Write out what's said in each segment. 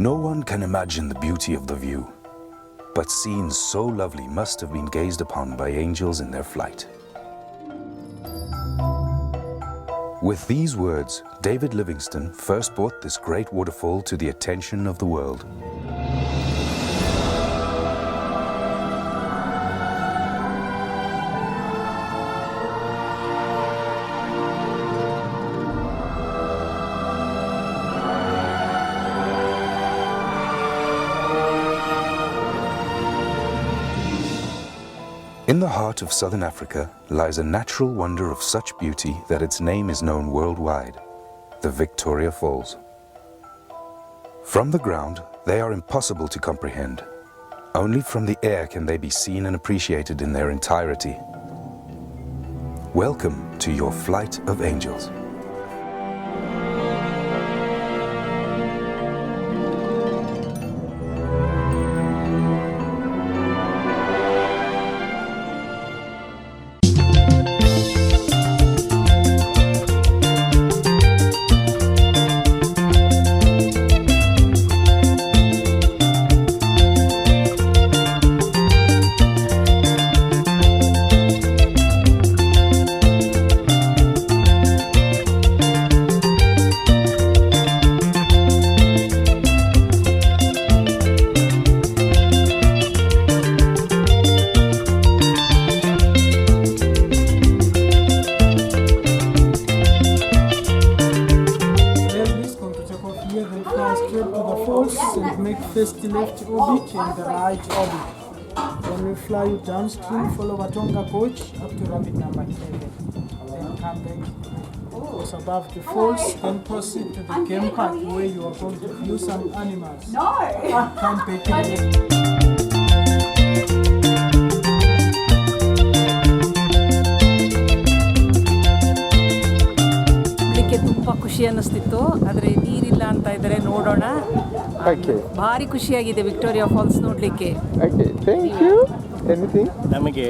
No one can imagine the beauty of the view, but scenes so lovely must have been gazed upon by angels in their flight. With these words, David Livingstone first brought this great waterfall to the attention of the world. In the heart of southern Africa lies a natural wonder of such beauty that its name is known worldwide, the Victoria Falls. From the ground, they are impossible to comprehend. Only from the air can they be seen and appreciated in their entirety. Welcome to your flight of angels. First left orbit and the right orbit. Then we fly you downstream, follow Watonga coach up to rapid number 11. Then come back, cross above the falls, then proceed to the game park where you are going to view some animals. No! Come back again. ತುಂಬ ಖುಷಿ ಅನ್ನಿಸ್ತಿತ್ತು, ಆದರೆ ನೀರಿಲ್ಲ ಅಂತ ಇದ್ದಾರೆ, ನೋಡೋಣ. ಭಾರಿ ಖುಷಿಯಾಗಿದೆ ವಿಕ್ಟೋರಿಯಾ ಫಾಲ್ಸ್ ನೋಡಲಿಕ್ಕೆ. ನಮಗೆ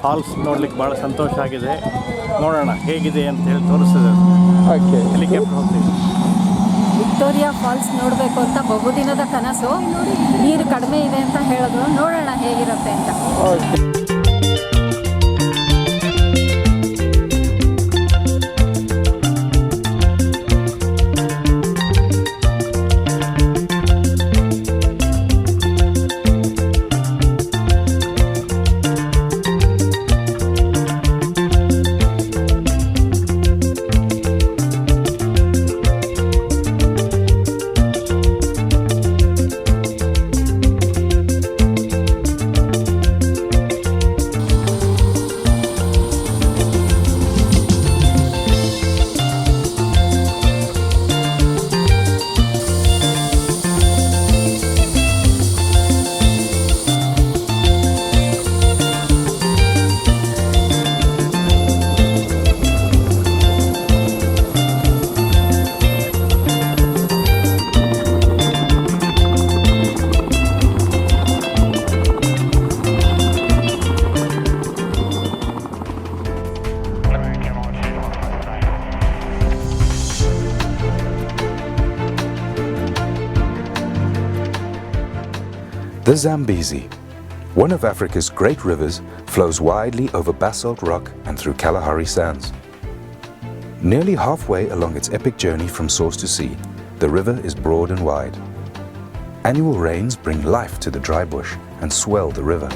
ಫಾಲ್ಸ್ ನೋಡ್ಲಿಕ್ಕೆ ಭಾಳ ಸಂತೋಷ ಆಗಿದೆ. ನೋಡೋಣ ಹೇಗಿದೆ ಅಂತ ಹೇಳಿ ತೋರಿಸ್ತದೆ. ಹೆಲಿಕಾಪ್ಟರ್ ಹೋಗ್ತೀವಿ. ವಿಕ್ಟೋರಿಯಾ ಫಾಲ್ಸ್ ನೋಡಬೇಕು ಅಂತ ಬಹುದಿನದ ಕನಸು. ನೀರು ಕಡಿಮೆ ಇದೆ ಅಂತ ಹೇಳಿದ್ರು, ನೋಡೋಣ ಹೇಗಿರುತ್ತೆ ಅಂತ. The Zambezi, one of Africa's great rivers, flows widely over basalt rock and through Kalahari sands. Nearly halfway along its epic journey from source to sea, the river is broad and wide. Annual rains bring life to the dry bush and swell the river.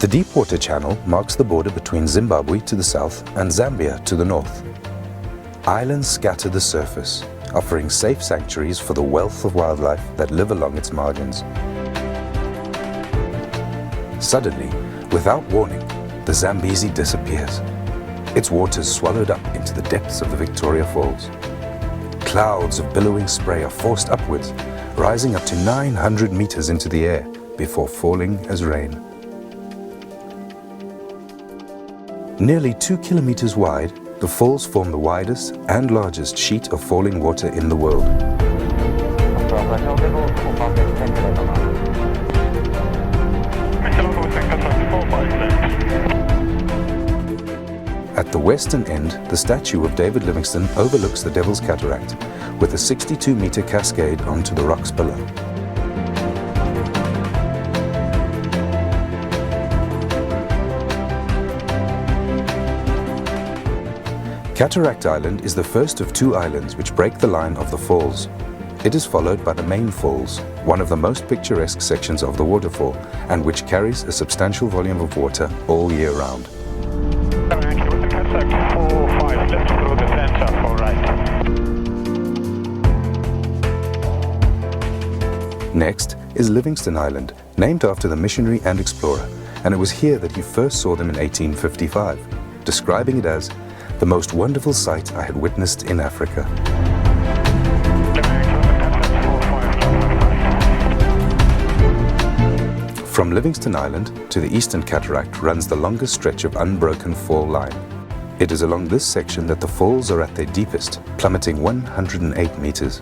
The Deepwater Channel marks the border between Zimbabwe to the south and Zambia to the north. Islands scatter the surface, offering safe sanctuaries for the wealth of wildlife that live along its margins. Suddenly, without warning, the Zambezi disappears. Its waters swallowed up into the depths of the Victoria Falls. Clouds of billowing spray are forced upwards, rising up to 900 meters into the air before falling as rain. Nearly 2 kilometers wide, the falls form the widest and largest sheet of falling water in the world. At At the western end, the statue of David Livingstone overlooks the Devil's Cataract, with a 62-meter cascade onto the rocks below. Cataract Island is the first of two islands which break the line of the falls. It is followed by the main falls, one of the most picturesque sections of the waterfall, and which carries a substantial volume of water all year round. Next is Livingstone Island, named after the missionary and explorer, and it was here that he first saw them in 1855, describing it as the most wonderful sight I had witnessed in Africa. From Livingstone Island to the Eastern Cataract runs the longest stretch of unbroken fall line. It is along this section that the falls are at their deepest, plummeting 108 meters.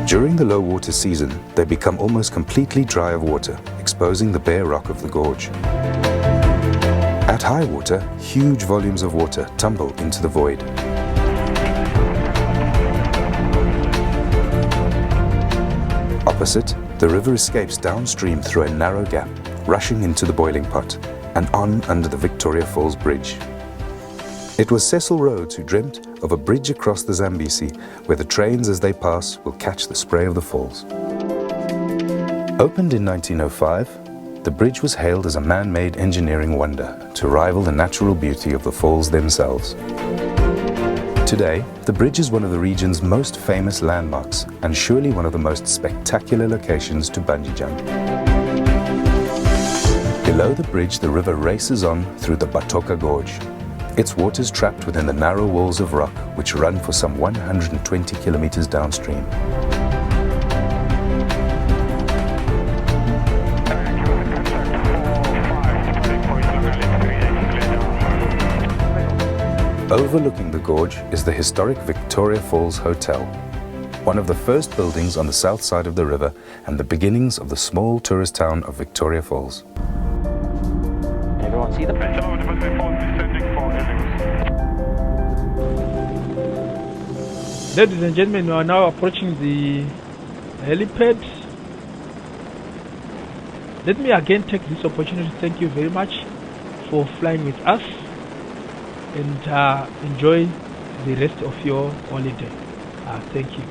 During the low water season, they become almost completely dry of water, exposing the bare rock of the gorge. At high water, huge volumes of water tumble into the void. Opposite, the river escapes downstream through a narrow gap, rushing into the boiling pot, and on under the Victoria Falls Bridge. It was Cecil Rhodes who dreamt of a bridge across the Zambezi, where the trains as they pass will catch the spray of the falls. Opened in 1905, the bridge was hailed as a man-made engineering wonder to rival the natural beauty of the falls themselves. Today, the bridge is one of the region's most famous landmarks and surely one of the most spectacular locations to bungee jump. Below the bridge, the river races on through the Batoka Gorge. Its waters trapped within the narrow walls of rock which run for some 120 kilometers downstream. Overlooking the gorge is the historic Victoria Falls Hotel, one of the first buildings on the south side of the river and the beginnings of the small tourist town of Victoria Falls. Everyone see the Ladies and gentlemen, we are now approaching the helipad. Let me again take this opportunity to thank you very much for flying with us, and enjoy the rest of your holiday. Thank you.